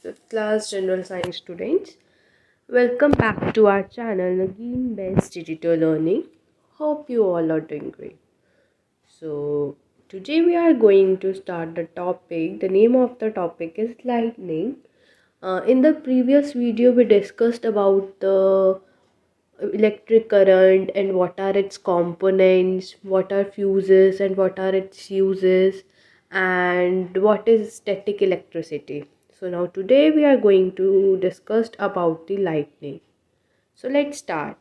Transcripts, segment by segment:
fifth class general science students. Welcome back to our channel Nagin Best Digital Learning. Hope you all are doing great. So today we are going to start the topic. The name of the topic is lightning. In the previous video we discussed about the electric current and what are its components, what are fuses and what are its uses, and what is static electricity. So now today we are going to discuss about the lightning. So let's start.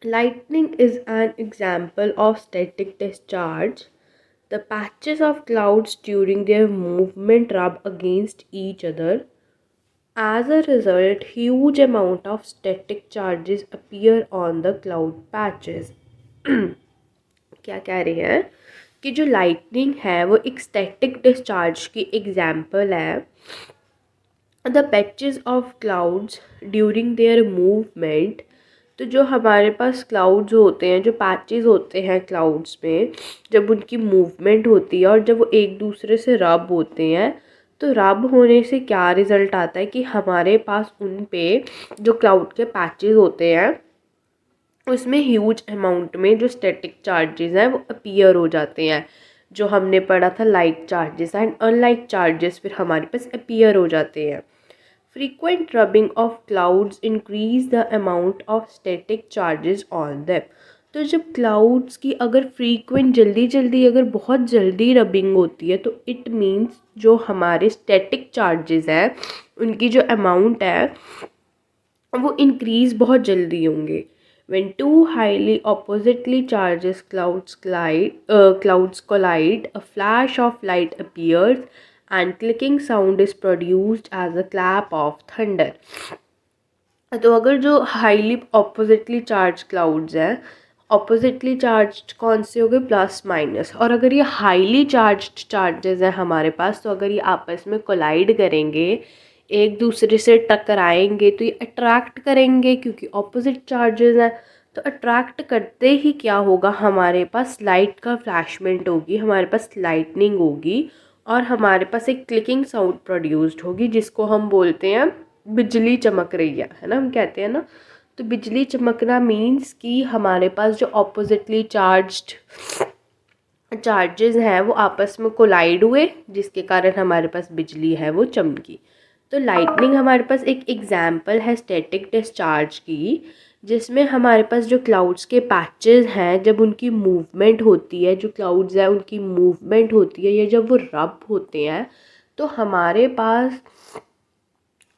Lightning is an example of static discharge. The patches of clouds during their movement rub against each other. As a result, huge amount of static charges appear on the cloud patches. क्या कह रहे हैं कि जो lightning है वो एक static discharge की एग्जाम्पल है. The patches of clouds during their movement. तो जो हमारे पास क्लाउड्स होते हैं, जो पैचेस होते हैं क्लाउड्स में, जब उनकी मूवमेंट होती है और जब वो एक दूसरे से रब होते हैं, तो रब होने से क्या रिज़ल्ट आता है कि हमारे पास उन पे जो क्लाउड के पैचेस होते हैं उसमें ह्यूज अमाउंट में जो स्टैटिक चार्जेस हैं वो अपीयर हो जाते हैं. जो हमने पढ़ा था like charges and unlike charges फिर हमारे पास अपीयर हो जाते हैं. Frequent rubbing of clouds increase the amount of static charges on them. तो जब क्लाउड्स की अगर फ्रीक्वेंट जल्दी अगर बहुत जल्दी रबिंग होती है तो इट मीन्स जो हमारे स्टैटिक चार्जेस हैं उनकी जो अमाउंट है वो इंक्रीज़ बहुत जल्दी होंगे. When two highly oppositely charged clouds collide, a flash of light appears and clicking sound is produced as a clap of thunder. तो अगर जो हाईली ऑपोजिटली चार्ज क्लाउड्स हैं, ऑपोजिटली चार्ज कौन से हो गए, प्लस माइनस, और अगर ये हाईली चार्ज्ड चार्जेस हैं हमारे पास, तो अगर ये आपस में कोलाइड करेंगे, एक दूसरे से टकराएंगे, तो ये अट्रैक्ट करेंगे क्योंकि ऑपोजिट चार्जेस हैं. तो अट्रैक्ट करते ही क्या होगा, हमारे पास लाइट का फ्लैशमेंट होगी, हमारे पास लाइटनिंग होगी और हमारे पास एक क्लिकिंग साउंड प्रोड्यूस्ड होगी जिसको हम बोलते हैं बिजली चमक रही है ना, हम कहते हैं ना. तो बिजली चमकना मीन्स कि हमारे पास जो ऑपोजिटली चार्ज्ड चार्जेस हैं वो आपस में कोलाइड हुए जिसके कारण हमारे पास बिजली है वो चमकी. तो लाइटनिंग हमारे पास एक एग्जाम्पल है स्टैटिक डिस्चार्ज की, जिसमें हमारे पास जो क्लाउड्स के पैचेस हैं जब उनकी मूवमेंट होती है, जो क्लाउड्स हैं उनकी मूवमेंट होती है या जब वो रब होते हैं तो हमारे पास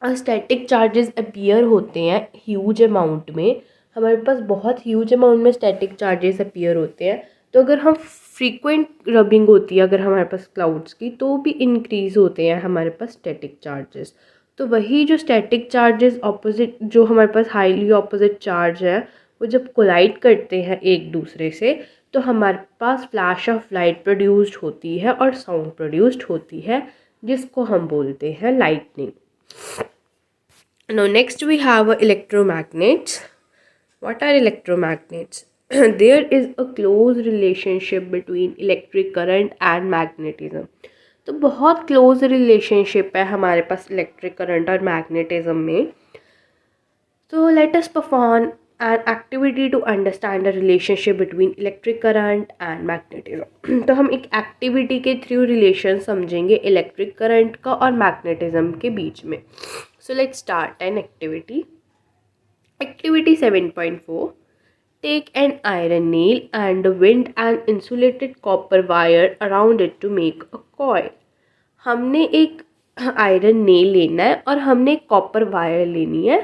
स्टैटिक चार्जेस अपीयर होते हैं ह्यूज अमाउंट में. हमारे पास बहुत ह्यूज अमाउंट में स्टैटिक चार्जेस अपीयर होते हैं. तो अगर हम फ्रीक्वेंट रबिंग होती है अगर हमारे पास क्लाउड्स की, तो भी इंक्रीज़ होते हैं हमारे पास स्टैटिक चार्जेस. तो वही जो स्टैटिक चार्जेस ऑपोजिट, जो हमारे पास हाईली ऑपोजिट चार्ज है, वो जब कोलाइड करते हैं एक दूसरे से तो हमारे पास फ्लैश ऑफ लाइट प्रोड्यूस्ड होती है और साउंड प्रोड्यूस्ड होती है जिसको हम बोलते हैं lightning. Now next we have electromagnets. What are electromagnets? There is a close relationship between electric current and magnetism. तो बहुत क्लोज रिलेशनशिप है हमारे पास इलेक्ट्रिक करंट और मैग्नेटिज्म में. तो let us perform an activity to understand the relationship between electric current and magnetism. तो हम एक एक्टिविटी के थ्रू रिलेशन समझेंगे इलेक्ट्रिक करंट का और मैग्नेटिज्म के बीच में. So let's start an activity. Activity 7.4. Take an iron nail and wind an insulated copper wire around it to make a coil. हमने एक आयरन नेल लेना है और हमने एक कॉपर वायर लेनी है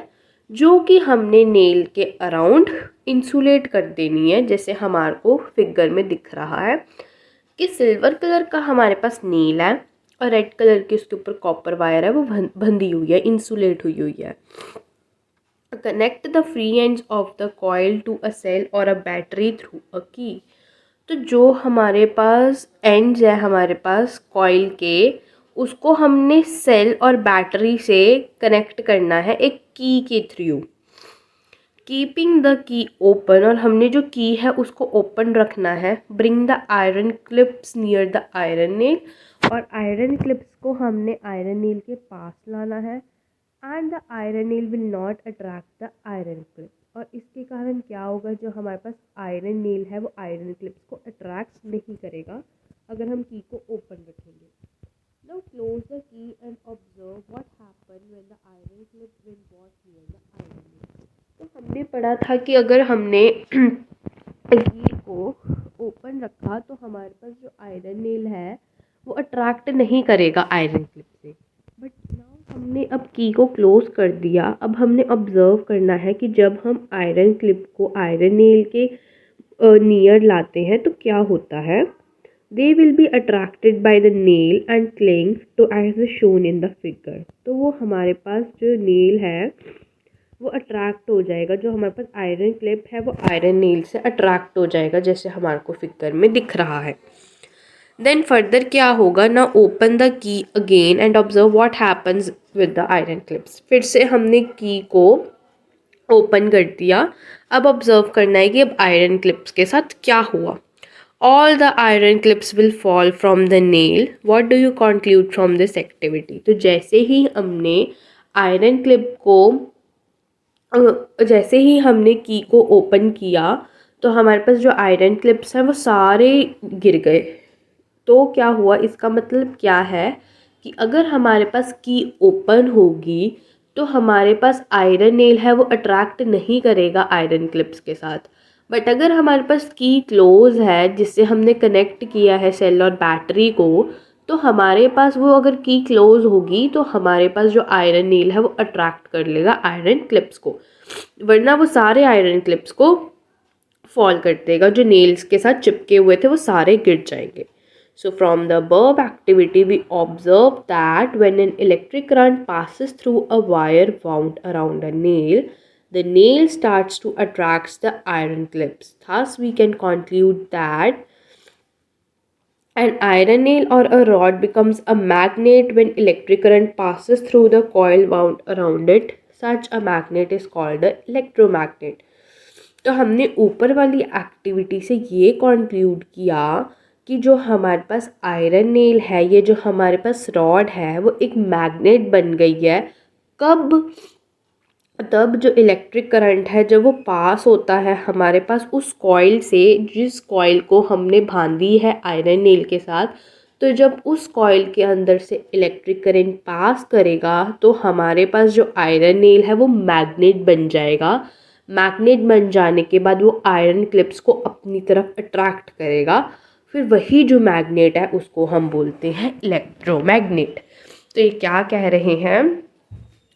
जो कि हमने नेल के अराउंड इंसुलेट कर देनी है, जैसे हमारे को फिगर में दिख रहा है कि सिल्वर कलर का हमारे पास नेल है और रेड कलर की उसके ऊपर कॉपर वायर है, वो बंधी हुई है, इंसुलेट हुई है. Connect the free ends of the coil to a cell और अ बैटरी थ्रू अ की. तो जो हमारे पास एंड्स है हमारे पास कॉइल के, उसको हमने सेल और बैटरी से कनेक्ट करना है एक की के through. Keeping the key open, और हमने जो की है उसको ओपन रखना है. Bring the iron clips near the iron nail, और आयरन क्लिप्स को हमने आयरन नील के पास लाना है and the iron nail will not attract the iron clip. और इसके कारण क्या होगा, जो हमारे पास आयरन नील है वो आयरन क्लिप्स को अट्रैक्ट नहीं करेगा अगर हम की को ओपन रखेंगे। Now close the key and observe what happened when the iron clip will was near the iron nail। तो हमने पढ़ा था कि अगर हमने की को ओपन रखा तो हमारे पास जो आयरन नेल है वो अट्रैक्ट नहीं करेगा आयरन क्लिप से। बट नाउ हमने अब की को क्लोज कर दिया। अब हमने ऑब्जर्व करना है कि जब हम आयरन क्लिप को आयरन नेल के नियर लाते हैं तो क्या होता है। They will be attracted by the nail and cling to as shown in the figure। तो वो हमारे पास जो नेल है वो अट्रैक्ट हो जाएगा, जो हमारे पास आयरन क्लिप है वो आयरन नेल से अट्रैक्ट हो जाएगा जैसे हमारे को फिगर में दिख रहा है। देन फर्दर क्या होगा ना, open the key again and observe what happens with the iron clips. फिर से हमने की को ओपन कर दिया। अब ऑब्जर्व करना है कि अब आयरन क्लिप्स के साथ क्या हुआ। All the iron clips will fall from the nail। What do you conclude from this activity? तो जैसे ही हमने आयरन क्लिप को जैसे ही हमने की को ओपन किया तो हमारे पास जो आयरन क्लिप्स हैं वो सारे गिर गए। तो क्या हुआ, इसका मतलब क्या है कि अगर हमारे पास की ओपन होगी तो हमारे पास आयरन नेल है वो अट्रैक्ट नहीं करेगा आयरन क्लिप्स के साथ। बट अगर हमारे पास की क्लोज है जिससे हमने कनेक्ट किया है सेल और बैटरी को, तो हमारे पास वो अगर की क्लोज होगी तो हमारे पास जो आयरन नेल है वो अट्रैक्ट कर लेगा आयरन क्लिप्स को, वरना वो सारे आयरन क्लिप्स को फॉल कर देगा। जो नेल्स के साथ चिपके हुए थे वो सारे गिर जाएंगे। So from the above activity we observe that when an electric current passes through a wire wound around a nail, the nail starts to attract the iron clips. Thus we can conclude that an iron nail or a rod becomes a magnet when electric current passes through the coil wound around it. Such a magnet is called an electromagnet। तो हमने ऊपर वाली activity से ये conclude किया कि जो हमारे पास आयरन नेल है, ये जो हमारे पास रॉड है वो एक मैग्नेट बन गई है। कब, तब जो इलेक्ट्रिक करंट है जब वो पास होता है हमारे पास उस कॉइल से, जिस कॉइल को हमने बांधी है आयरन नेल के साथ, तो जब उस कॉइल के अंदर से इलेक्ट्रिक करंट पास करेगा तो हमारे पास जो आयरन नेल है वो मैग्नेट बन जाएगा। मैग्नेट बन जाने के बाद वो आयरन क्लिप्स को अपनी तरफ अट्रैक्ट करेगा। फिर वही जो मैग्नेट है उसको हम बोलते हैं इलेक्ट्रोमैग्नेट। तो ये क्या कह रहे हैं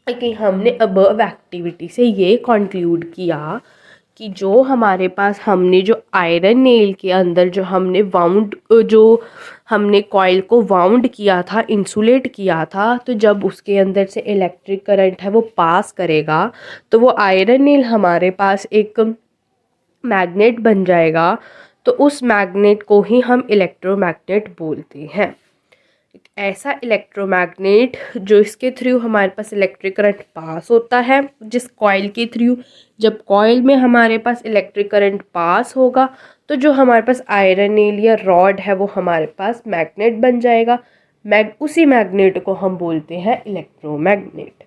कि हमने अबव एक्टिविटी से ये कंक्लूड किया कि जो हमारे पास हमने जो आयरन नेल के अंदर जो हमने कॉइल को वाउंड किया था, इंसुलेट किया था, तो जब उसके अंदर से इलेक्ट्रिक करंट है वो पास करेगा तो वो आयरन नेल हमारे पास एक मैग्नेट बन जाएगा। तो उस मैग्नेट को ही हम इलेक्ट्रोमैग्नेट बोलते हैं। एक ऐसा इलेक्ट्रोमैग्नेट जो इसके थ्रू हमारे पास इलेक्ट्रिक करंट पास होता है, जिस कॉइल के थ्रू, जब कॉइल में हमारे पास इलेक्ट्रिक करंट पास होगा तो जो हमारे पास आयरन नेल या रॉड है वो हमारे पास मैग्नेट बन जाएगा। उसी मैग्नेट को हम बोलते हैं electromagnet.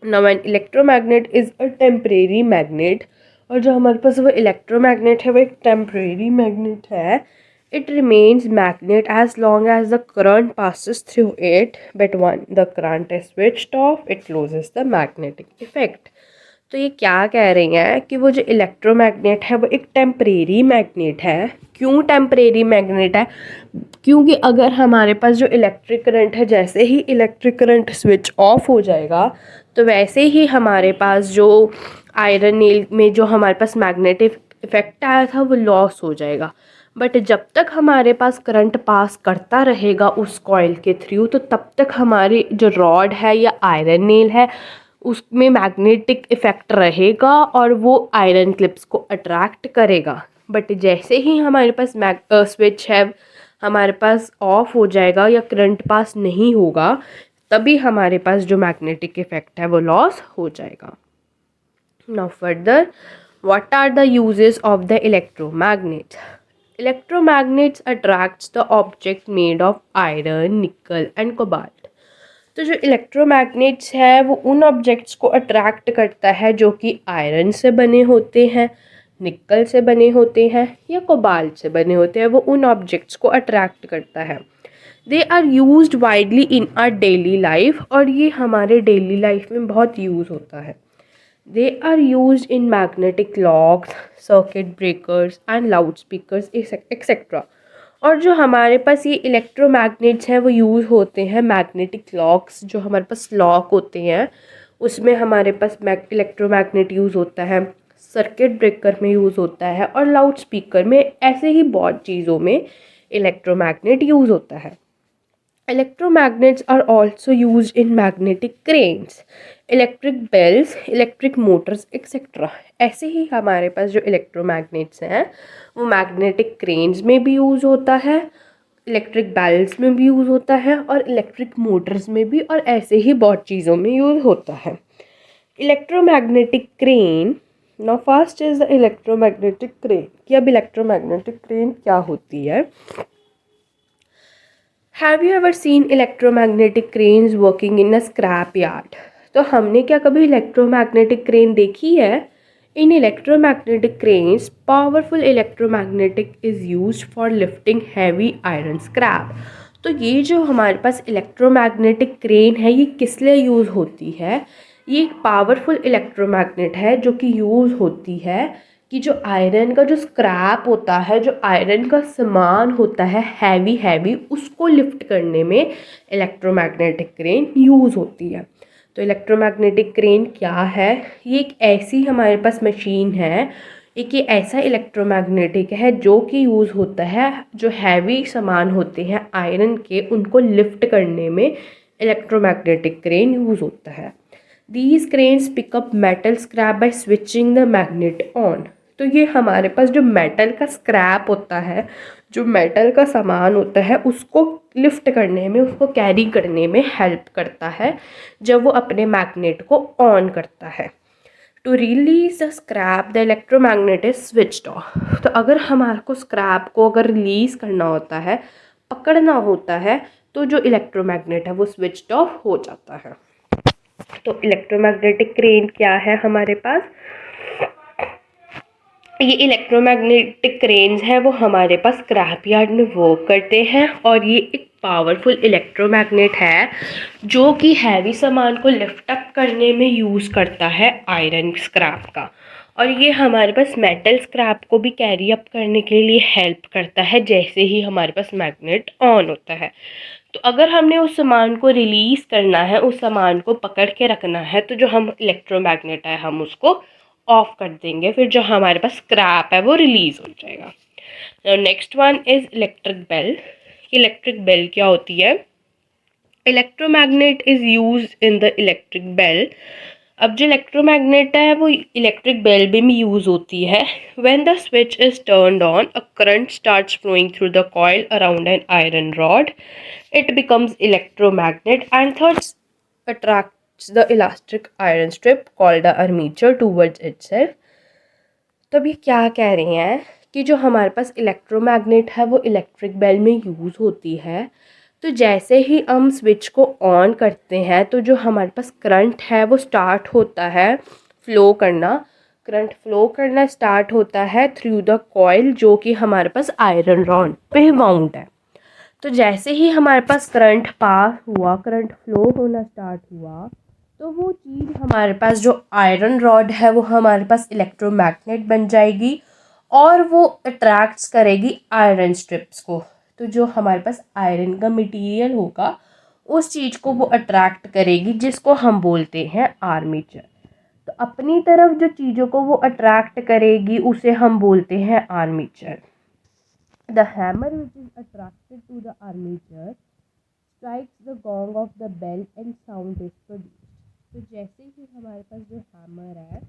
Now an electromagnet is a temporary magnet. और जो हमारे पास वो इलेक्ट्रोमैग्नेट है वो एक टेम्परेरी मैग्नेट है। It remains magnet as long as the current passes through it, but when the current is switched off, it loses the magnetic effect। तो ये क्या कह रही हैं कि वो जो इलेक्ट्रोमैग्नेट है वो एक टेम्परेरी मैग्नेट है। क्यों टेम्परेरी मैग्नेट है? क्योंकि अगर हमारे पास जो इलेक्ट्रिक करंट है, जैसे ही इलेक्ट्रिक करंट स्विच ऑफ हो जाएगा तो वैसे ही हमारे पास जो आयरन नेल में जो हमारे पास मैग्नेटिक इफेक्ट आया था वो लॉस हो जाएगा। बट जब तक हमारे पास करंट पास करता रहेगा उस कॉइल के थ्रू, तो तब तक हमारी जो रॉड है या आयरन नेल है उसमें मैग्नेटिक इफेक्ट रहेगा और वो आयरन क्लिप्स को अट्रैक्ट करेगा। बट जैसे ही हमारे पास स्विच है हमारे पास ऑफ हो जाएगा या करंट पास नहीं होगा, तभी हमारे पास जो मैग्नेटिक इफेक्ट है वो लॉस हो जाएगा। Now further, what are the uses of the electromagnet? Electromagnets attracts the object made of iron, nickel and cobalt. तो जो इलेक्ट्रोमैग्नेट्स है वो उन ऑब्जेक्ट्स को अट्रैक्ट करता है जो कि आयरन से बने होते हैं, निकल से बने होते हैं या कोबाल्ट से बने होते हैं। वो उन ऑब्जेक्ट्स को अट्रैक्ट करता है। They are used widely in our daily life, और ये हमारे डेली लाइफ में बहुत यूज़ होता है। They are used in magnetic locks, circuit breakers and loud speakers etcetera. और जो हमारे पास ये इलेक्ट्रोमैग्नेट्स हैं वो यूज़ होते हैं मैग्नेटिक लॉक्स, जो हमारे पास लॉक होते हैं उसमें हमारे पास इलेक्ट्रोमैग्नेट यूज़ होता है, सर्किट ब्रेकर में यूज़ होता है और लाउड स्पीकर में। ऐसे ही बहुत चीज़ों में इलेक्ट्रोमैग्नेट यूज़ होता है। Electromagnets are also used in magnetic cranes, electric bells, electric motors etcetera. ऐसे ही हमारे पास जो इलेक्ट्रोमैग्नेट्स हैं वो मैग्नेटिक क्रेन्स में भी यूज़ होता है, इलेक्ट्रिक बेल्स में भी यूज़ होता है और इलेक्ट्रिक मोटर्स में भी, और ऐसे ही बहुत चीज़ों में यूज़ होता है। Electromagnetic crane, now first is the electromagnetic crane, कि अब इलेक्ट्रोमैग्नेटिक क्रेन क्या होती है। Have you ever seen electromagnetic cranes working in a scrap yard. तो हमने क्या कभी इलेक्ट्रोमैग्नेटिक क्रेन देखी है। In electromagnetic cranes powerful electromagnetic is used for lifting heavy iron scrap. तो ये जो हमारे पास इलेक्ट्रोमैग्नेटिक क्रेन है ये किस लिए यूज़ होती है। ये एक पावरफुल इलेक्ट्रोमैग्नेट है जो कि यूज़ होती है कि जो आयरन का जो स्क्रैप होता है, जो आयरन का सामान होता है हैवी हैवी, उसको लिफ्ट करने में इलेक्ट्रोमैग्नेटिक क्रेन यूज़ होती है। तो इलेक्ट्रोमैग्नेटिक क्रेन क्या है। ये एक ऐसी हमारे पास मशीन है, एक ये ऐसा इलेक्ट्रोमैग्नेटिक है जो कि यूज़ होता है, जो हैवी सामान होते हैं आयरन के उनको लिफ्ट करने में इलेक्ट्रोमैग्नेटिक क्रेन यूज़ होता है। These cranes pick up metal scrap by switching the magnet on। तो ये हमारे पास जो मेटल का स्क्रैप होता है, जो मेटल का सामान होता है उसको लिफ्ट करने में, उसको कैरी करने में हेल्प करता है जब वो अपने मैग्नेट को ऑन करता है। To release the scrap the electromagnet is switched off. तो अगर हमारे को स्क्रैप को अगर रिलीज करना होता है, पकड़ना होता है, तो जो इलेक्ट्रोमैग्नेट है वो स्विच्ड ऑफ हो जाता है। तो इलेक्ट्रोमैग्नेटिक क्रेन क्या है हमारे पास। ये इलेक्ट्रोमैग्नेटिक क्रेन्स हैं वो हमारे पास स्क्रैप यार्ड में वर्क करते हैं, और ये एक पावरफुल इलेक्ट्रोमैग्नेट है जो कि हैवी सामान को लिफ्ट अप करने में यूज़ करता है आयरन स्क्रैप का, और ये हमारे पास मेटल स्क्रैप को भी कैरी अप करने के लिए हेल्प करता है जैसे ही हमारे पास मैग्नेट ऑन होता है। तो अगर हमने उस सामान को रिलीज़ करना है, उस सामान को पकड़ के रखना है, तो जो हम इलेक्ट्रोमैग्नेट है हम उसको ऑफ कर देंगे, फिर जो हमारे पास स्क्रैप है वो रिलीज़ हो जाएगा। Next one is electric bell. Electric bell क्या होती है। Electromagnet is use in the electric bell. अब जो इलेक्ट्रोमैग्नेट है वो इलेक्ट्रिक बेल में भी यूज़ होती है। When the switch is turned on, a current starts flowing through the coil around an iron rod, it becomes electromagnet and thus attracts the elastic iron strip called the armature towards itself। तो अभी क्या कह रहे हैं कि जो हमारे पास electromagnet है वो इलेक्ट्रिक बेल में यूज़ होती है। तो जैसे ही हम स्विच को ऑन करते हैं तो जो हमारे पास करंट है वो स्टार्ट होता है फ्लो करना, करंट फ्लो करना स्टार्ट होता है थ्रू द कॉइल जो कि हमारे पास आयरन रॉड पे माउंट है। तो जैसे ही हमारे पास करंट पास हुआ, करंट फ्लो होना स्टार्ट हुआ, तो वो चीज़ हमारे पास जो आयरन रॉड है वो हमारे पास इलेक्ट्रोमैग्नेट बन जाएगी और वो अट्रैक्ट्स करेगी आयरन स्ट्रिप्स को। तो जो हमारे पास आयरन का मटेरियल होगा उस चीज़ को वो अट्रैक्ट करेगी जिसको हम बोलते हैं आर्मेचर। तो अपनी तरफ जो चीज़ों को वो अट्रैक्ट करेगी उसे हम बोलते हैं armature. The hammer which is attracted to the armature strikes the gong of the bell and sound is produced। तो जैसे ही हमारे पास जो हैमर है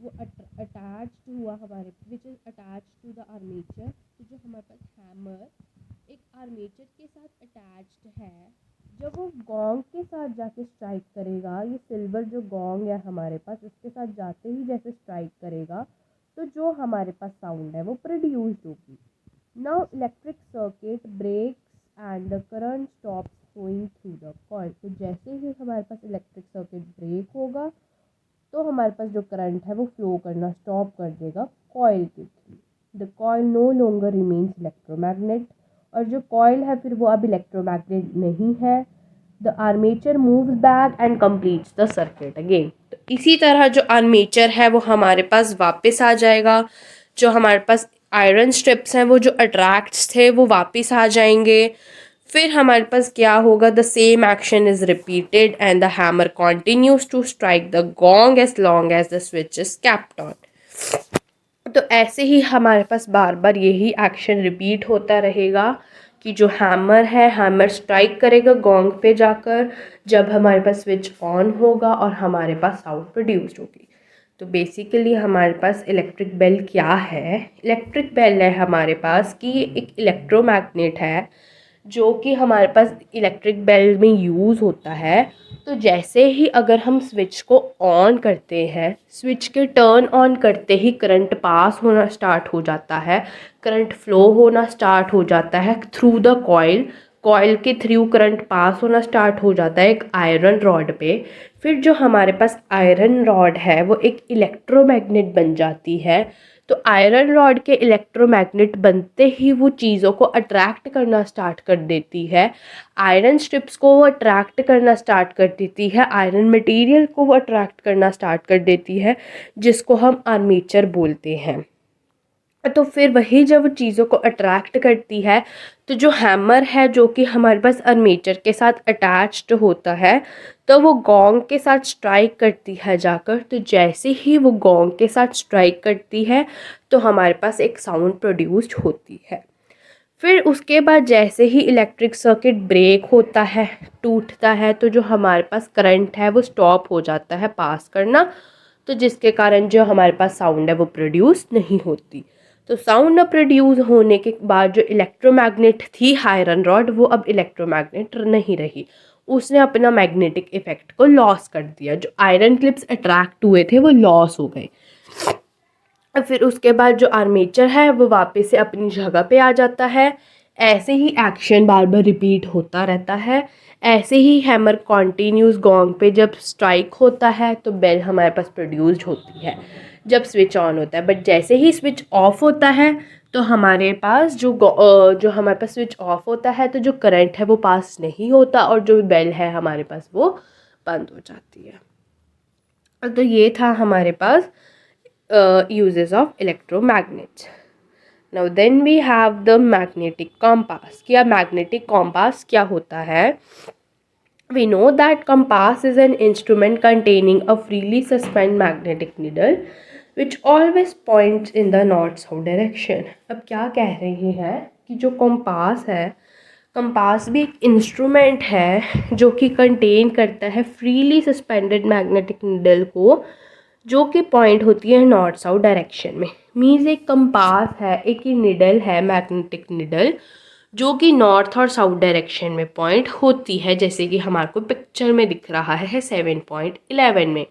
वो अटैच्ड हुआ हमारे which is attached to the armature. तो जो हमारे पास हैमर एक आर्मेचर के साथ अटैच्ड है, जब वो गोंग के साथ जाके स्ट्राइक करेगा, ये सिल्वर जो गोंग है हमारे पास इसके साथ जाते ही जैसे स्ट्राइक करेगा तो जो हमारे पास साउंड है वो प्रोड्यूस्ड होगी। Now electric circuit breaks and the current stops flowing through the coil. तो जैसे ही हमारे पास इलेक्ट्रिक सर्किट ब्रेक होगा तो हमारे पास जो करंट है वो फ्लो करना स्टॉप कर देगा कॉइल के through. The coil no longer remains electromagnet, और जो कॉइल है फिर वो अब इलेक्ट्रोमैग्नेट नहीं है। The armature moves back and completes the circuit again. तो इसी तरह जो आर्मेचर है वो हमारे पास वापस आ जाएगा, जो हमारे पास आयरन स्ट्रिप्स हैं वो जो अट्रैक्ट्स थे वो वापस आ जाएंगे। फिर हमारे पास क्या होगा, the same action is repeated and the hammer continues to strike the gong as long as the switch is kept on. तो ऐसे ही हमारे पास बार बार यही एक्शन रिपीट होता रहेगा कि जो हैमर है, हैमर स्ट्राइक करेगा गॉन्ग पे जाकर जब हमारे पास स्विच ऑन होगा और हमारे पास साउंड प्रोड्यूस्ड होगी। तो बेसिकली हमारे पास इलेक्ट्रिक बेल क्या है? इलेक्ट्रिक बेल है हमारे पास कि एक इलेक्ट्रोमैग्नेट है जो कि हमारे पास इलेक्ट्रिक बेल में यूज़ होता है। तो जैसे ही अगर हम स्विच को ऑन करते हैं, स्विच के टर्न ऑन करते ही करंट पास होना स्टार्ट हो जाता है, करंट फ्लो होना स्टार्ट हो जाता है थ्रू द कॉइल। कॉइल के थ्रू करंट पास होना स्टार्ट हो जाता है एक आयरन रॉड पे। फिर जो हमारे पास आयरन रॉड है वो एक इलेक्ट्रोमैग्नेट बन जाती है। तो आयरन रॉड के इलेक्ट्रोमैग्नेट बनते ही वो चीज़ों को अट्रैक्ट करना स्टार्ट कर देती है। आयरन स्ट्रिप्स को वो अट्रैक्ट करना स्टार्ट कर देती है, आयरन मटेरियल को वो अट्रैक्ट करना स्टार्ट कर देती है, जिसको हम आर्मेचर बोलते हैं। तो फिर वही जब चीज़ों को अट्रैक्ट करती है तो जो हैमर है जो कि हमारे पास आर्मेचर के साथ अटैच्ड होता है तो वो गोंग के साथ स्ट्राइक करती है जाकर। तो जैसे ही वो गोंग के साथ स्ट्राइक करती है तो हमारे पास एक साउंड प्रोड्यूस्ड होती है। फिर उसके बाद जैसे ही इलेक्ट्रिक सर्किट ब्रेक होता है, टूटता है, तो जो हमारे पास करंट है वो स्टॉप हो जाता है पास करना, तो जिसके कारण जो हमारे पास साउंड है वो प्रोड्यूस नहीं होती। तो साउंड न प्रोड्यूस होने के बाद जो इलेक्ट्रोमैग्नेट थी आयरन रॉड वो अब इलेक्ट्रोमैग्नेट नहीं रही, उसने अपना मैग्नेटिक इफेक्ट को लॉस कर दिया। जो आयरन क्लिप्स अट्रैक्ट हुए थे वो लॉस हो गए। फिर उसके बाद जो आर्मेचर है वो वापस से अपनी जगह पे आ जाता है। ऐसे ही एक्शन बार बार रिपीट होता रहता है। ऐसे ही हैमर कॉन्टीन्यूस गॉन्ग पे जब स्ट्राइक होता है तो बेल हमारे पास प्रोड्यूस्ड होती है जब स्विच ऑन होता है। बट जैसे ही स्विच ऑफ होता है तो हमारे पास जो हमारे पास स्विच ऑफ होता है तो जो करंट है वो पास नहीं होता और जो बेल है हमारे पास वो बंद हो जाती है। तो ये था हमारे पास uses of electromagnets. Now then we have the magnetic compass. क्या magnetic compass क्या होता है? We know that compass is an instrument containing a freely suspended magnetic needle which always points in the north-south direction. अब क्या कह रहे हैं कि जो कंपास है, कंपास भी एक इंस्ट्रूमेंट है जो कि कंटेन करता है फ्रीली सस्पेंडेड मैग्नेटिक नीडल को, जो कि पॉइंट होती है नॉर्थ साउथ डायरेक्शन में। मीन्स एक कंपास है, एक ही निडल है मैग्नेटिक निडल जो कि नॉर्थ और साउथ डायरेक्शन में पॉइंट होती है, जैसे कि हमारे को पिक्चर में दिख रहा है 7.11 में।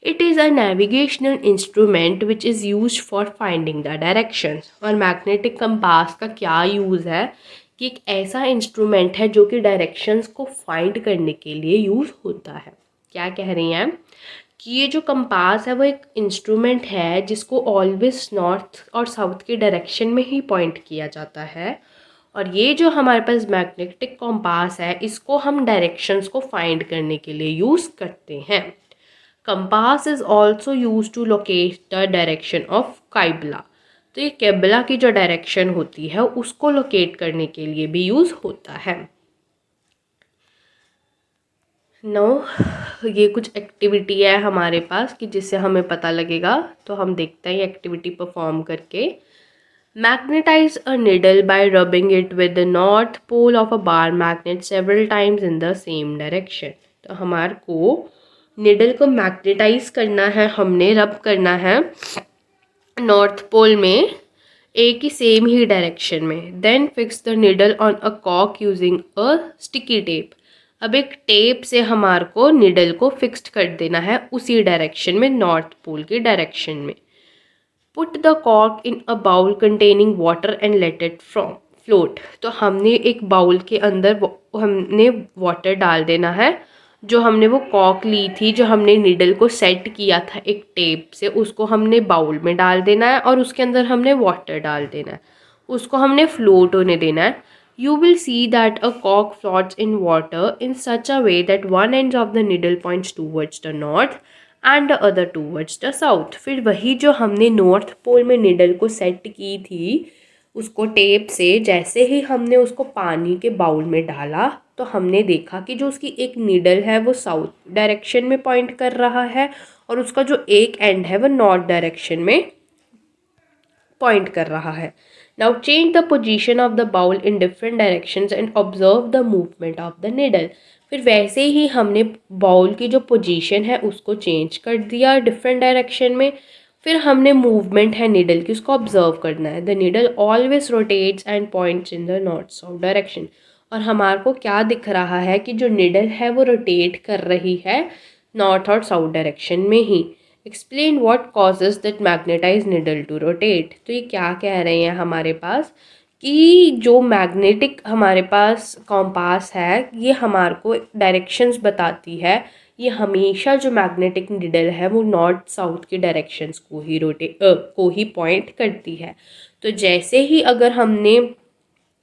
It is a navigational instrument which is use for finding the directions. और मैग्नेटिक कंपास का क्या यूज़ है कि एक ऐसा इंस्ट्रूमेंट है जो कि डायरेक्शंस को फाइंड करने के लिए यूज़ होता है। क्या कह रही हैं कि ये जो कंपास है वो एक इंस्ट्रूमेंट है जिसको ऑलवेज नॉर्थ और साउथ के डायरेक्शन में ही पॉइंट किया जाता है। और ये जो हमारे पास मैग्नेटिक कंपास है इसको हम डायरेक्शंस को फाइंड करने के लिए यूज़ करते हैं। Compass is also use to locate the direction of qibla. तो ये केबला की जो डायरेक्शन होती है उसको लोकेट करने के लिए भी यूज़ होता है। नो ये कुछ एक्टिविटी है हमारे पास कि जिससे हमें पता लगेगा, तो हम देखते हैं ये एक्टिविटी परफॉर्म करके। Magnetise a needle by rubbing it with the north pole of a bar magnet several times in the same direction. तो हमारे को निडल को मैग्नेटाइज करना है, हमने रब करना है नॉर्थ पोल में एक ही सेम ही डायरेक्शन में। Then fix the needle on a कॉक यूजिंग अ स्टिकी टेप। अब एक टेप से हमारे को निडल को फिक्स्ड कर देना है उसी डायरेक्शन में, नॉर्थ पोल की डायरेक्शन में। Put the cork in a bowl containing water and let it float. तो हमने एक बाउल के अंदर हमने वाटर डाल देना है। जो हमने वो कॉर्क ली थी, जो हमने निडल को सेट किया था एक टेप से, उसको हमने बाउल में डाल देना है और उसके अंदर हमने वाटर डाल देना है। उसको हमने फ्लोट होने देना है। You will see that a cork floats in water in such a way that one end of the needle points towards the north and the other towards the south। फिर वही जो हमने नॉर्थ पोल में needle को set की थी उसको tape से, जैसे ही हमने उसको पानी के बाउल में डाला तो हमने देखा कि जो उसकी एक निडल है वो साउथ डायरेक्शन में पॉइंट कर रहा है और उसका जो एक एंड है वो नॉर्थ डायरेक्शन में पॉइंट कर रहा है। Now change the position of the bowl in different directions and observe the movement of the needle. फिर वैसे ही हमने बाउल की जो पोजीशन है उसको चेंज कर दिया डिफरेंट डायरेक्शन में। फिर हमने मूवमेंट है निडल की, उसको ऑब्जर्व करना है। The needle always rotates and points in the north south direction. और हमारे को क्या दिख रहा है कि जो निडल है वो रोटेट कर रही है नॉर्थ और साउथ डायरेक्शन में ही। Explain what causes that magnetize needle to rotate. तो ये क्या कह रहे हैं हमारे पास कि जो मैग्नेटिक हमारे पास कॉम्पास है ये हमारे को डायरेक्शंस बताती है। ये हमेशा जो मैग्नेटिक निडल है वो नॉर्थ साउथ की डायरेक्शंस को ही पॉइंट करती है। तो जैसे ही अगर हमने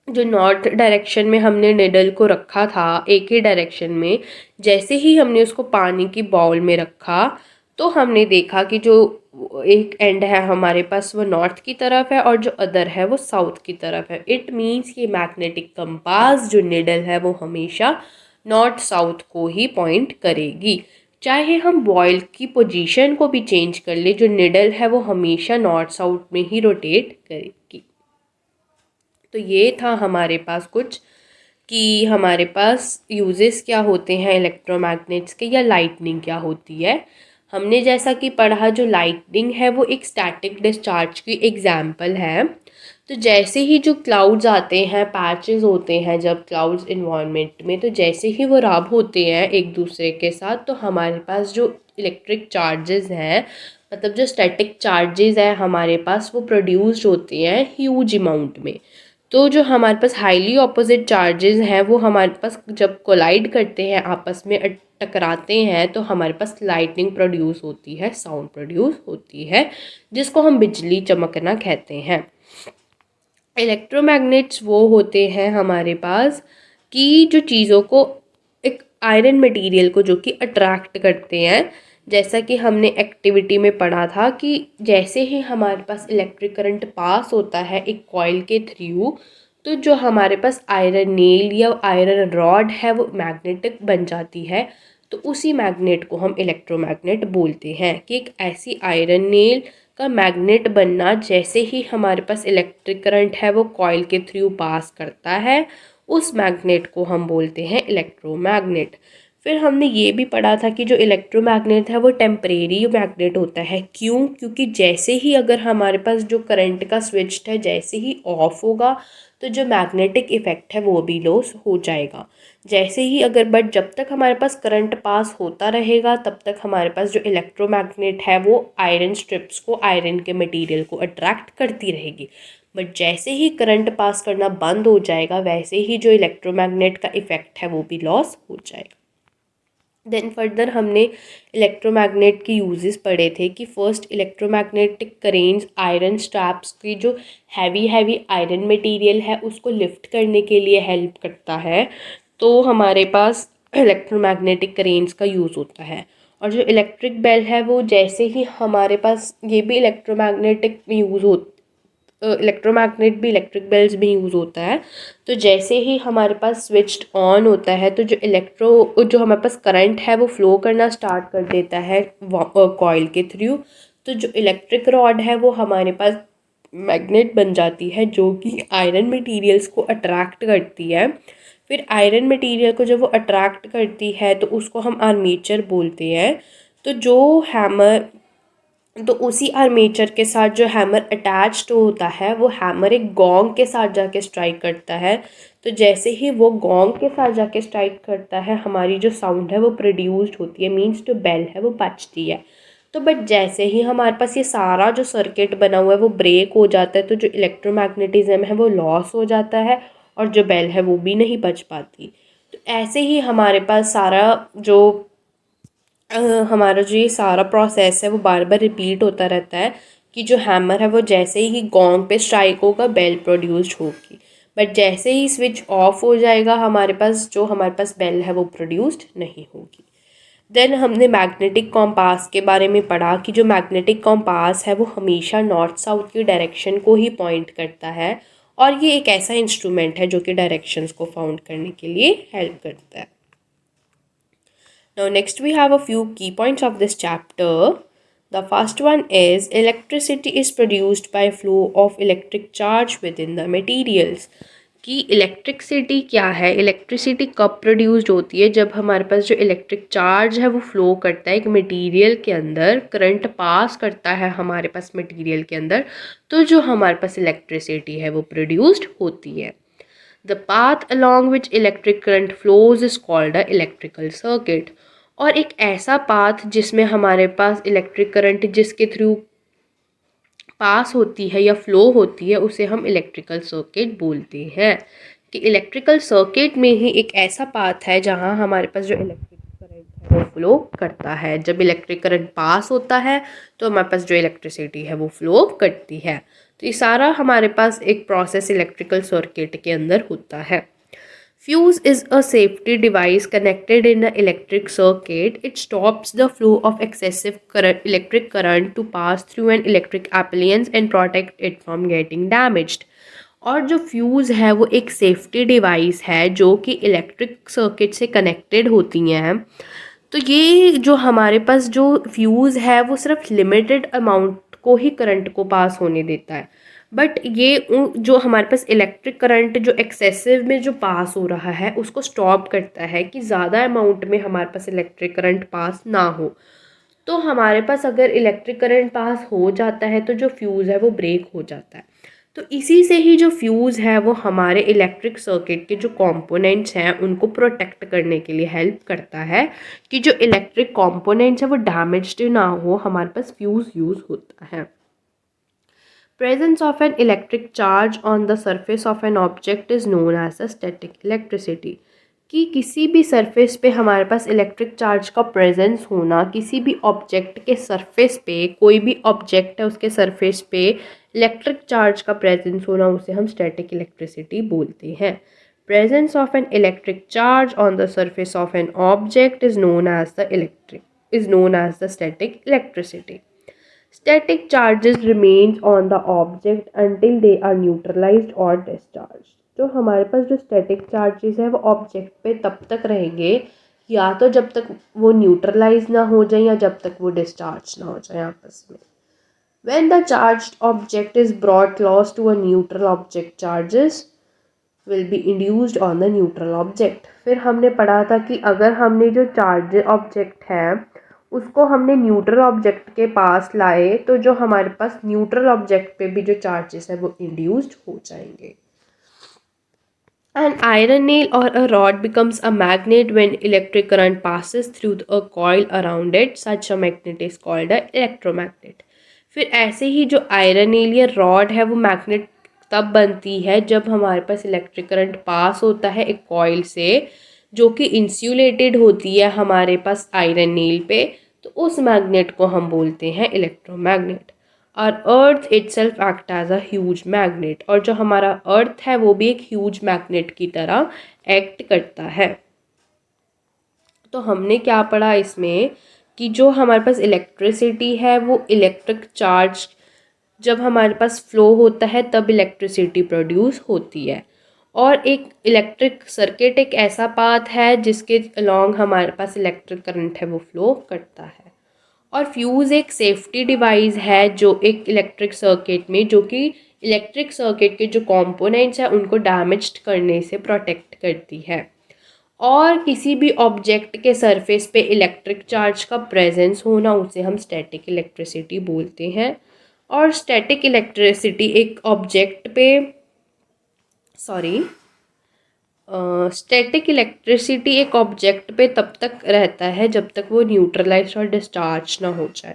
जो नॉर्थ डायरेक्शन में हमने निडल को रखा था एक ही डायरेक्शन में, जैसे ही हमने उसको पानी की बाउल में रखा तो हमने देखा कि जो एक एंड है हमारे पास वो नॉर्थ की तरफ है और जो अदर है वो साउथ की तरफ है। इट मीन्स कि मैग्नेटिक कंपास जो निडल है वो हमेशा नॉर्थ साउथ को ही पॉइंट करेगी। चाहे हम बॉयल की पोजीशन को भी चेंज कर ले, जो निडल है वो हमेशा नॉर्थ साउथ में ही रोटेट करेगी। तो ये था हमारे पास कुछ कि हमारे पास यूजेस क्या होते हैं इलेक्ट्रोमैग्नेट्स के, या लाइटनिंग क्या होती है। हमने जैसा कि पढ़ा जो लाइटनिंग है वो एक स्टैटिक डिस्चार्ज की एग्जाम्पल है। तो जैसे ही जो क्लाउड्स आते हैं, पैचेस होते हैं जब क्लाउड्स इन्वायरमेंट में, तो जैसे ही वो रब होते हैं एक दूसरे के साथ तो हमारे पास जो इलेक्ट्रिक चार्जेस हैं, मतलब जो स्टैटिक चार्जेस हैं हमारे पास, वो प्रोड्यूस्ड होते हैं ह्यूज अमाउंट में। तो जो हमारे पास हाईली ऑपोजिट चार्जेस हैं वो हमारे पास जब कोलाइड करते हैं, आपस में टकराते हैं, तो हमारे पास लाइटनिंग प्रोड्यूस होती है, साउंड प्रोड्यूस होती है, जिसको हम बिजली चमकना कहते हैं। इलेक्ट्रोमैग्नेट्स वो होते हैं हमारे पास कि जो चीज़ों को, एक आयरन मटेरियल को जो कि अट्रैक्ट करते हैं। जैसा कि हमने एक्टिविटी में पढ़ा था कि जैसे ही हमारे पास इलेक्ट्रिक करंट पास होता है एक कॉइल के थ्रू, तो जो हमारे पास आयरन नेल या आयरन रॉड है वो मैग्नेटिक बन जाती है। तो उसी मैग्नेट को हम इलेक्ट्रोमैग्नेट बोलते हैं कि एक ऐसी आयरन नेल का मैग्नेट बनना, जैसे ही हमारे पास इलेक्ट्रिक करंट है वो कॉइल के थ्रू पास करता है, उस मैग्नेट को हम बोलते हैं इलेक्ट्रोमैग्नेट। फिर हमने ये भी पढ़ा था कि जो इलेक्ट्रोमैग्नेट है वो टेम्परेरी मैग्नेट होता है। क्यों? क्योंकि जैसे ही अगर हमारे पास जो करंट का स्विच है जैसे ही ऑफ होगा तो जो मैग्नेटिक इफ़ेक्ट है वो भी लॉस हो जाएगा। जैसे ही अगर, बट जब तक हमारे पास करंट पास होता रहेगा तब तक हमारे पास जो इलेक्ट्रोमैग्नेट है वो आयरन स्ट्रिप्स को, आयरन के मटेरियल को अट्रैक्ट करती रहेगी। बट जैसे ही करंट पास करना बंद हो जाएगा वैसे ही जो इलेक्ट्रोमैग्नेट का इफ़ेक्ट है वो भी लॉस हो जाएगा। देन फर्दर हमने इलेक्ट्रोमैग्नेट की यूजेस पढ़े थे कि first electromagnetic currents iron straps की जो हैवी आयरन मटेरियल है उसको लिफ्ट करने के लिए हेल्प करता है। तो हमारे पास इलेक्ट्रोमैग्नेटिक करेंट्स का यूज़ होता है। और जो इलेक्ट्रिक बेल है वो जैसे ही हमारे पास, ये भी इलेक्ट्रोमैग्नेटिक यूज़ हो, इलेक्ट्रोमैग्नेट भी इलेक्ट्रिक बेल्स भी यूज़ होता है। तो जैसे ही हमारे पास स्विच्ड ऑन होता है तो जो हमारे पास करंट है वो फ्लो करना स्टार्ट कर देता है कॉइल के थ्रू। तो जो इलेक्ट्रिक रॉड है वो हमारे पास मैग्नेट बन जाती है जो कि आयरन मटेरियल्स को अट्रैक्ट करती है। फिर आयरन मटेरियल को जब वो अट्रैक्ट करती है तो उसको हम आर्मेचर बोलते हैं। तो जो हैमर, तो उसी आर्मेचर के साथ जो हैमर अटैच्ड होता है वो हैमर एक गोंग के साथ जाके स्ट्राइक करता है। तो जैसे ही वो गोंग के साथ जाके स्ट्राइक करता है हमारी जो साउंड है वो प्रोड्यूस्ड होती है, मीन्स जो बेल है वो बजती है। तो बट जैसे ही हमारे पास ये सारा जो सर्किट बना हुआ है वो ब्रेक हो जाता है, तो जो इलेक्ट्रोमैग्नेटिज्म है वो लॉस हो जाता है और जो बेल है वो भी नहीं बज पाती। तो ऐसे ही हमारे पास सारा जो हमारा जो ये सारा प्रोसेस है वो बार बार रिपीट होता रहता है कि जो हैमर है वो जैसे ही गोंग पे स्ट्राइक होगा बेल प्रोड्यूस्ड होगी, बट जैसे ही स्विच ऑफ हो जाएगा हमारे पास बेल है वो प्रोड्यूस्ड नहीं होगी। देन हमने मैग्नेटिक कॉम्पास के बारे में पढ़ा कि जो मैग्नेटिक कॉम्पास है वो हमेशा नॉर्थ साउथ की डायरेक्शन को ही पॉइंट करता है और ये एक ऐसा इंस्ट्रूमेंट है जो कि डायरेक्शंस को फाउंड करने के लिए हेल्प करता है। Now next we have a few key points of this chapter. The first one is electricity is produced by flow of electric charge within the materials. कि इलेक्ट्रिसिटी क्या है, इलेक्ट्रिसिटी कब प्रोड्यूस्ड होती है, जब हमारे पास जो इलेक्ट्रिक चार्ज है वो फ्लो करता है एक मटेरियल के अंदर, करंट पास करता है हमारे पास मटेरियल के अंदर, तो जो हमारे पास इलेक्ट्रिसिटी है वो प्रोड्यूस्ड होती है। The path along which electric current flows is called a electrical circuit. और एक ऐसा पाथ जिसमें हमारे पास इलेक्ट्रिक करंट जिसके थ्रू पास होती है या फ्लो होती है उसे हम इलेक्ट्रिकल सर्किट बोलते हैं। कि इलेक्ट्रिकल सर्किट में ही एक ऐसा पाथ है जहां हमारे पास जो इलेक्ट्रिक करंट है वो फ्लो करता है। जब इलेक्ट्रिक करंट पास होता है तो हमारे पास जो इलेक्ट्रिसिटी है वो फ्लो करती है। तो ये सारा हमारे पास एक प्रोसेस इलेक्ट्रिकल सर्किट के अंदर होता है। Fuse is a safety device connected in an electric circuit. It stops the flow of excessive electric current to pass through an electric appliance and protect it from getting damaged. और जो fuse है वो एक safety device है जो कि electric circuit से connected होती हैं। तो ये जो हमारे पास जो फ्यूज़ है वो सिर्फ लिमिटेड अमाउंट को ही करंट को पास होने देता है, बट ये जो हमारे पास इलेक्ट्रिक करंट जो एक्सेसिव में जो पास हो रहा है उसको स्टॉप करता है कि ज़्यादा अमाउंट में हमारे पास इलेक्ट्रिक करंट पास ना हो। तो हमारे पास अगर इलेक्ट्रिक करंट पास हो जाता है तो जो फ्यूज़ है वो ब्रेक हो जाता है। तो इसी से ही जो फ्यूज़ है वो हमारे इलेक्ट्रिक सर्किट के जो कंपोनेंट्स हैं उनको प्रोटेक्ट करने के लिए हेल्प करता है कि जो इलेक्ट्रिक कंपोनेंट्स है वो डैमेज्ड ना हो, हमारे पास फ्यूज़ यूज़ होता है। Presence of an electric charge on the surface of an object is known as a static electricity. कि किसी भी सरफेस पे हमारे पास इलेक्ट्रिक चार्ज का प्रेजेंस होना, किसी भी ऑब्जेक्ट के सरफेस पे, कोई भी ऑब्जेक्ट है उसके सरफेस पे इलेक्ट्रिक चार्ज का प्रेजेंस होना, उसे हम स्टैटिक इलेक्ट्रिसिटी बोलते हैं। Presence of an electric charge on the surface of an object is known as the static electricity. Static charges remains on the object until they are neutralized or discharged. जो हमारे पास जो static charges है वो object पे तब तक रहेंगे या तो जब तक वो न्यूट्रलाइज ना हो जाए या जब तक वो डिस्चार्ज ना हो जाए आपस में। When the charged object is brought close to a neutral object, charges will be induced on the neutral object. फिर हमने पढ़ा था कि अगर हमने जो चार्ज ऑब्जेक्ट है उसको हमने न्यूट्रल ऑब्जेक्ट के पास लाए तो जो हमारे पास न्यूट्रल ऑब्जेक्ट पे भी जो चार्जेस है वो इंड्यूस्ड हो जाएंगे। An iron nail or a rod becomes a magnet when electric current passes through a coil around it. Such a magnet is called a electromagnet. फिर ऐसे ही जो आयरन नेल या रॉड है वो मैग्नेट तब बनती है जब हमारे पास इलेक्ट्रिक करंट पास होता है एक कॉइल से जो कि इंसुलेटेड होती है हमारे पास आयरन नेल पे, तो उस मैग्नेट को हम बोलते हैं इलेक्ट्रोमैग्नेट। और earth itself act as a huge magnet, और जो हमारा अर्थ है वो भी एक ह्यूज मैग्नेट की तरह एक्ट करता है। तो हमने क्या पढ़ा इसमें कि जो हमारे पास इलेक्ट्रिसिटी है वो इलेक्ट्रिक चार्ज जब हमारे पास फ्लो होता है तब इलेक्ट्रिसिटी प्रोड्यूस होती है, और एक इलेक्ट्रिक सर्किट एक ऐसा पाथ है जिसके अलोंग हमारे पास इलेक्ट्रिक करंट है वो फ्लो करता है। और फ्यूज़ एक सेफ्टी डिवाइस है जो एक इलेक्ट्रिक सर्किट में जो कि इलेक्ट्रिक सर्किट के जो कंपोनेंट्स हैं उनको डैमेज करने से प्रोटेक्ट करती है। और किसी भी ऑब्जेक्ट के सरफेस पे इलेक्ट्रिक चार्ज का प्रेजेंस होना उसे हम स्टैटिक इलेक्ट्रिसिटी बोलते हैं। और स्टैटिक इलेक्ट्रिसिटी एक ऑब्जेक्ट पे स्टैटिक इलेक्ट्रिसिटी एक ऑब्जेक्ट पे तब तक रहता है जब तक वो न्यूट्रलाइज और डिस्चार्ज ना हो जाए।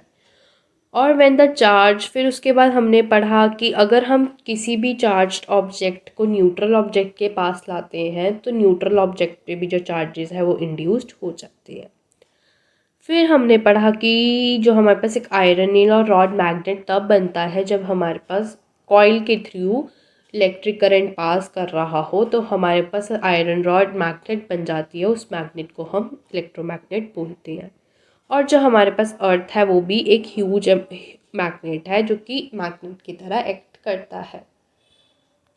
और व्हेन द चार्ज, फिर उसके बाद हमने पढ़ा कि अगर हम किसी भी चार्ज्ड ऑब्जेक्ट को न्यूट्रल ऑब्जेक्ट के पास लाते हैं तो न्यूट्रल ऑब्जेक्ट पे भी जो चार्जेस है वो इंड्यूस्ड हो सकते हैं। फिर हमने पढ़ा कि जो हमारे पास एक आयरन नेल और रॉड मैग्नेट तब बनता है जब हमारे पास कॉइल के थ्रू इलेक्ट्रिक करंट पास कर रहा हो, तो हमारे पास आयरन रॉड मैग्नेट बन जाती है। उस मैग्नेट को हम इलेक्ट्रोमैग्नेट बोलते हैं। और जो हमारे पास अर्थ है वो भी एक ह्यूज मैग्नेट है जो कि मैग्नेट की तरह एक्ट करता है।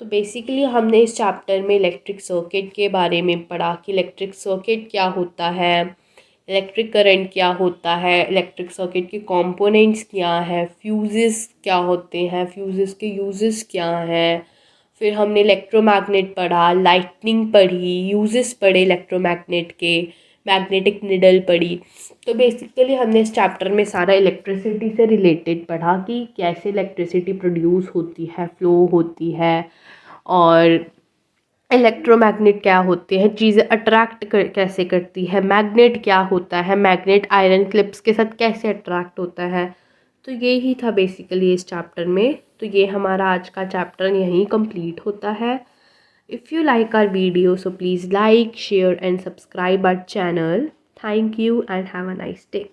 तो बेसिकली हमने इस चैप्टर में इलेक्ट्रिक सर्किट के बारे में पढ़ा कि इलेक्ट्रिक सर्किट क्या होता है, इलेक्ट्रिक करंट क्या होता है, इलेक्ट्रिक सर्किट के कंपोनेंट्स क्या है, फ्यूजेस क्या होते हैं, फ्यूजेस के यूजेस क्या हैं। फिर हमने इलेक्ट्रोमैग्नेट पढ़ा, लाइटनिंग पढ़ी, यूजेस पढ़े इलेक्ट्रोमैग्नेट के, मैग्नेटिक निडल पढ़ी। तो बेसिकली हमने इस चैप्टर में सारा इलेक्ट्रिसिटी से रिलेटेड पढ़ा कि कैसे इलेक्ट्रिसिटी प्रोड्यूस होती है, फ्लो होती है, और इलेक्ट्रोमैग्नेट क्या होते हैं, चीज़ें अट्रैक्ट कैसे करती है, मैग्नेट क्या होता है, मैग्नेट आयरन क्लिप्स के साथ कैसे अट्रैक्ट होता है। तो ये ही था बेसिकली इस चैप्टर में। तो ये हमारा आज का चैप्टर यहीं कंप्लीट होता है। If you like our video so please like, share and subscribe our channel. Thank you and have a nice day.